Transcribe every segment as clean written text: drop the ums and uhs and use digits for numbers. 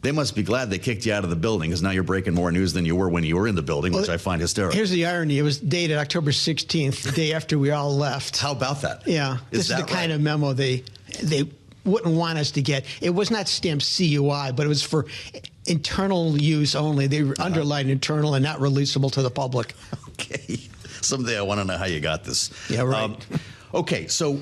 They must be glad they kicked you out of the building, because now you're breaking more news than you were when you were in the building, which I find hysterical. Here's the irony. It was dated October 16th, the day after we all left. How about that? Yeah. This is the kind of memo they wouldn't want us to get. It was not stamped CUI, but it was for internal use only. They were underlined internal and not releasable to the public. Okay. Someday I want to know how you got this. Yeah, right. Okay, so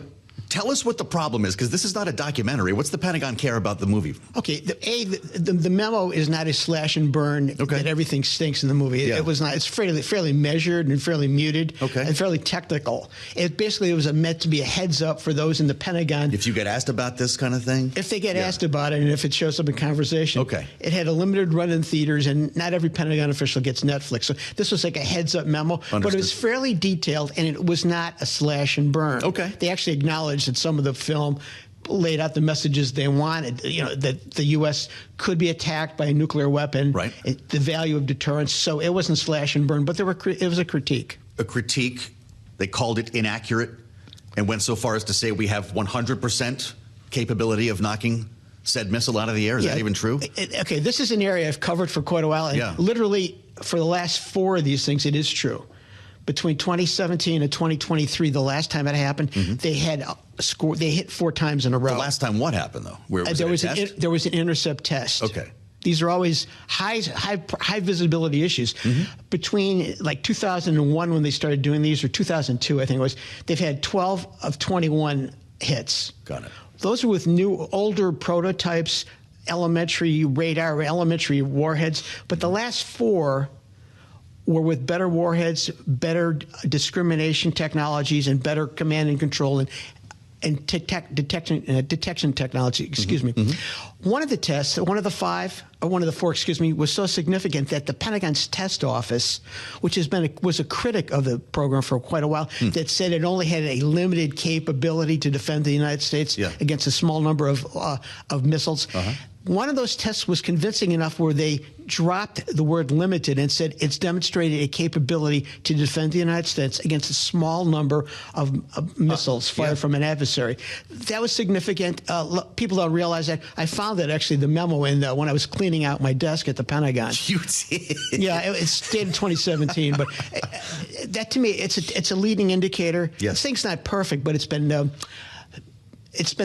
tell us what the problem is, because this is not a documentary. What's the Pentagon care about the movie? Okay, the memo is not a slash and burn that everything stinks in the movie. Yeah. It was not. It's fairly measured and fairly muted and fairly technical. It was meant to be a heads up for those in the Pentagon. If you get asked about this kind of thing? If they get asked about it and if it shows up in conversation. It had a limited run in theaters, and not every Pentagon official gets Netflix. So this was like a heads up memo. Understood. But it was fairly detailed, and it was not a slash and burn. They actually acknowledged that some of the film laid out the messages they wanted, that the U.S. could be attacked by a nuclear weapon, the value of deterrence. So it wasn't slash and burn, but it was a critique. A critique. They called it inaccurate and went so far as to say we have 100% capability of knocking said missile out of the air. Is that even true? Okay, this is an area I've covered for quite a while. And literally, for the last 4 of these things, it is true. Between 2017 and 2023, the last time it happened, they had they hit 4 times in a row. The last time what happened, though? There was an intercept test. These are always high visibility issues. Between like 2001, when they started doing these, or 2002, I think it was, they've had 12 of 21 hits. Got it. Those are with older prototypes, elementary radar, elementary warheads. But the last 4 were with better warheads, better discrimination technologies, and better command and control and detection technology. Excuse me. One of the tests, one of the 4, was so significant that the Pentagon's test office, which was a critic of the program for quite a while, that said it only had a limited capability to defend the United States against a small number of missiles. One of those tests was convincing enough where they dropped the word limited and said it's demonstrated a capability to defend the United States against a small number of missiles fired from an adversary. That was significant. People don't realize that. I found that actually the memo when I was cleaning out my desk at the Pentagon. You did? Yeah, it's dated 2017, but that to me, it's a leading indicator. This thing's not perfect, but it's been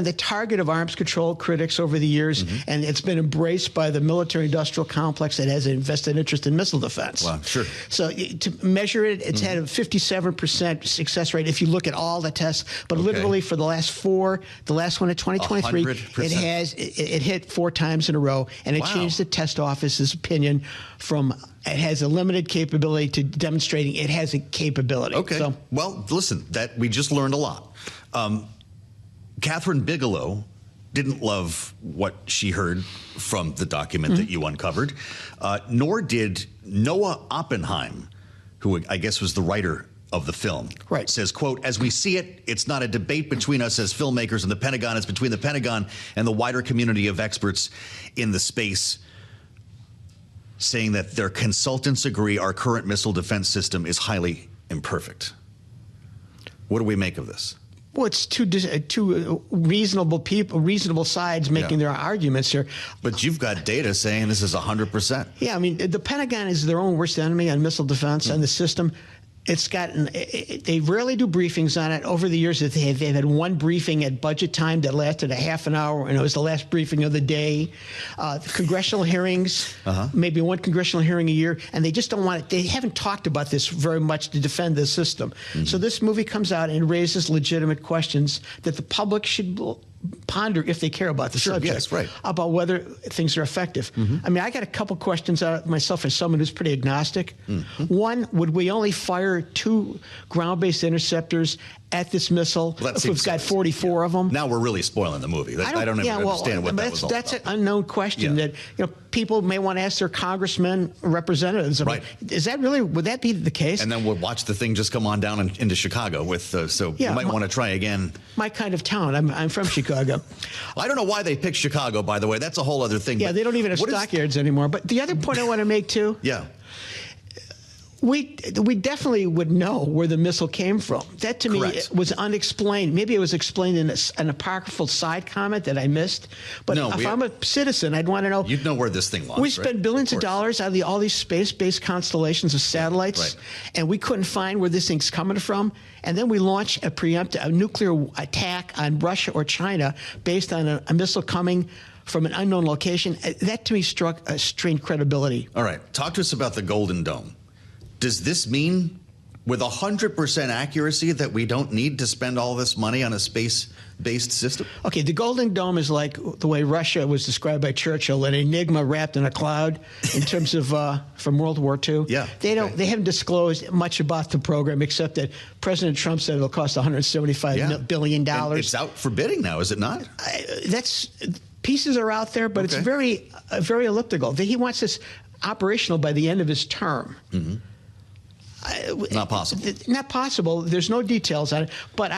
the target of arms control critics over the years, and it's been embraced by the military-industrial complex that has an invested interest in missile defense. Wow, sure. So to measure it, it's had a 57% success rate if you look at all the tests. But literally for the last 4, the last one in 2023, 100%. It hit 4 times in a row, and it changed the test office's opinion from it has a limited capability to demonstrating it has a capability. So, well, listen, that we just learned a lot. Kathryn Bigelow didn't love what she heard from the document that you uncovered, nor did Noah Oppenheim, who I guess was the writer of the film. Says, quote, as we see it, it's not a debate between us as filmmakers and the Pentagon. It's between the Pentagon and the wider community of experts in the space, saying that their consultants agree our current missile defense system is highly imperfect. What do we make of this? Well, it's two reasonable people, reasonable sides making their arguments here. But you've got data saying this is 100%. Yeah, I mean, the Pentagon is their own worst enemy on missile defense and the system. They rarely do briefings on it. Over the years, they've had one briefing at budget time that lasted a half an hour, and it was the last briefing of the day. Congressional hearings, maybe one congressional hearing a year, and they just don't want it. They haven't talked about this very much to defend the system. So this movie comes out and raises legitimate questions that the public should ponder if they care about the subject, about whether things are effective. I mean, I got a couple questions out myself as someone who's pretty agnostic. One, would we only fire 2 ground-based interceptors at this missile if we've got 44 of them? Now we're really spoiling the movie. I don't even understand what that was all about. That's an unknown question that people may want to ask their congressmen, representatives. Is that really, would that be the case? And then we'll watch the thing just come on down into Chicago with, so you might want to try again. My kind of town. I'm from Chicago. I don't know why they picked Chicago, by the way. That's a whole other thing. Yeah, they don't even have stockyards anymore. But the other point I want to make, too. We definitely would know where the missile came from. That to me was unexplained. Maybe it was explained in an apocryphal side comment that I missed. But if I'm a citizen, I'd want to know. You'd know where this thing launched. We spent billions of dollars out of all these space-based constellations of satellites, and we couldn't find where this thing's coming from. And then we launch a nuclear attack on Russia or China based on a missile coming from an unknown location. That to me struck a strained credibility. All right, talk to us about the Golden Dome. Does this mean with 100% accuracy that we don't need to spend all this money on a space-based system? Okay, the Golden Dome is like the way Russia was described by Churchill, an enigma wrapped in a cloud in terms of from World War II. Yeah. They haven't disclosed much about the program except that President Trump said it'll cost $175 billion. And it's out for bidding now, is it not? Pieces are out there, but it's very elliptical. He wants this operational by the end of his term. Mm-hmm. Not possible. Not possible. There's no details on it. But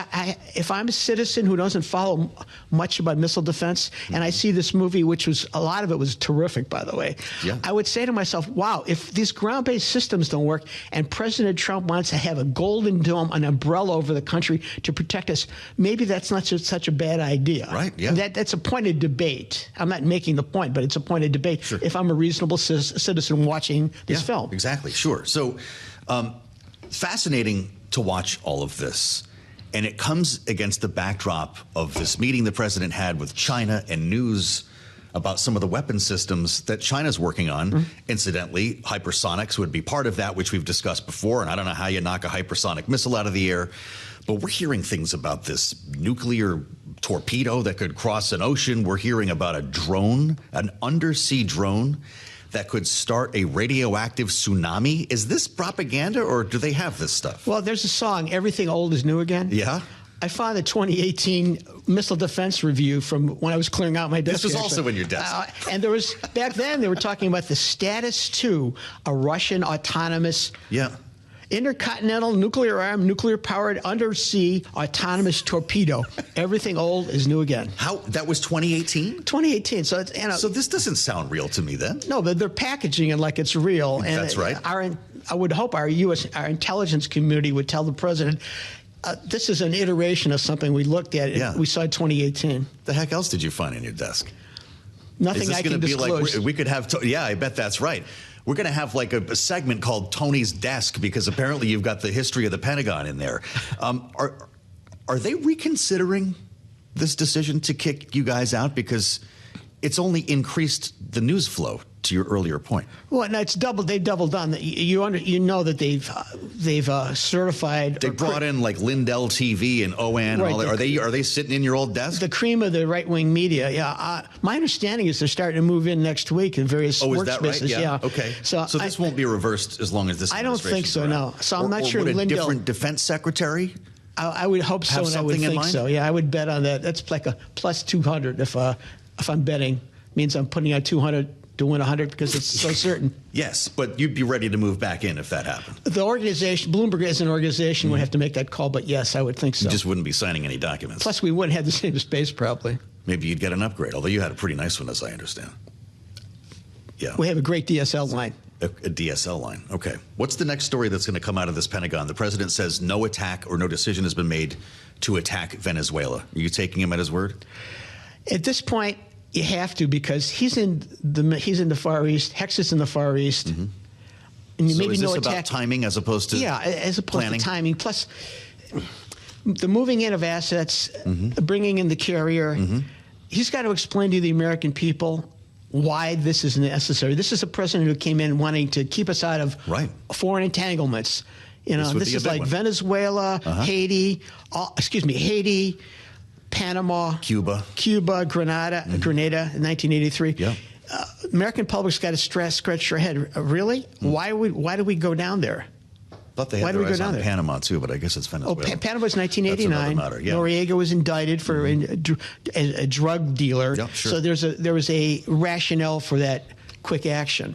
if I'm a citizen who doesn't follow much about missile defense, and I see this movie, which was a lot of it was terrific, by the way, I would say to myself, wow, if these ground-based systems don't work and President Trump wants to have a Golden Dome, an umbrella over the country to protect us, maybe that's not such a bad idea. Right, yeah. That's a point of debate. I'm not making the point, but it's a point of debate if I'm a reasonable citizen watching this film. Exactly, sure. So fascinating to watch all of this. And it comes against the backdrop of this meeting the president had with China and news about some of the weapon systems that China's working on. Incidentally, hypersonics would be part of that, which we've discussed before. And I don't know how you knock a hypersonic missile out of the air. But we're hearing things about this nuclear torpedo that could cross an ocean. We're hearing about a drone, an undersea drone that could start a radioactive tsunami. Is this propaganda, or do they have this stuff? Well, there's a song, Everything Old is New Again. Yeah. I found the 2018 Missile Defense Review from when I was clearing out my desk. This was also in your desk. And there was, back then, they were talking about the Status 2, a Russian autonomous intercontinental nuclear-powered undersea autonomous torpedo. Everything old is new again. How? That was 2018? 2018. So so this doesn't sound real to me then. No, but they're packaging it like it's real. And that's right. I would hope our intelligence community would tell the president, this is an iteration of something we looked at. We saw in 2018. The heck else did you find in your desk? Nothing I can disclose. We could have, I bet that's right. We're going to have like a segment called Tony's Desk, because apparently you've got the history of the Pentagon in there. Are they reconsidering this decision to kick you guys out? Because it's only increased the news flow, to your earlier point. Well, no, it's doubled. They doubled down. You know that they've certified. They brought in like Lindell TV and OAN and all that. Are they sitting in your old desk? The cream of the right wing media. Yeah. My understanding is they're starting to move in next week in various workspaces. Is that right? Yeah. Okay. So this won't be reversed as long as this. I don't think so. No. So I'm not sure. Would a Lindell, different defense secretary? I would hope so, and I would think so. Yeah, I would bet on that. That's like a plus 200 if I'm betting. Means I'm putting out 200 to win 100 because it's so certain. Yes, but you'd be ready to move back in if that happened. The organization, Bloomberg as an organization, would have to make that call, but yes, I would think so. You just wouldn't be signing any documents. Plus, we wouldn't have the same space, probably. Maybe you'd get an upgrade, although you had a pretty nice one, as I understand. Yeah. We have a great DSL line. A DSL line. Okay. What's the next story that's going to come out of this Pentagon? The president says no attack or no decision has been made to attack Venezuela. Are you taking him at his word? At this point, you have to, because he's in the Far East. Hex is in the Far East. Mm-hmm. And so maybe is this no about attack. Timing as opposed to as opposed planning? to timing. Plus, the moving in of assets, bringing in the carrier. He's got to explain to the American people why this is necessary. This is a president who came in wanting to keep us out of foreign entanglements. You know, this is like Venezuela, Haiti, Haiti, Panama, Cuba, Grenada in 1983. Yeah. American public's got to scratch their head. Really? Why do we go down there? Thought they had their eyes on Panama too, but I guess it's Venezuela. Panama was 1989. Noriega was indicted for a drug dealer. Yeah, sure. So there was a rationale for that quick action.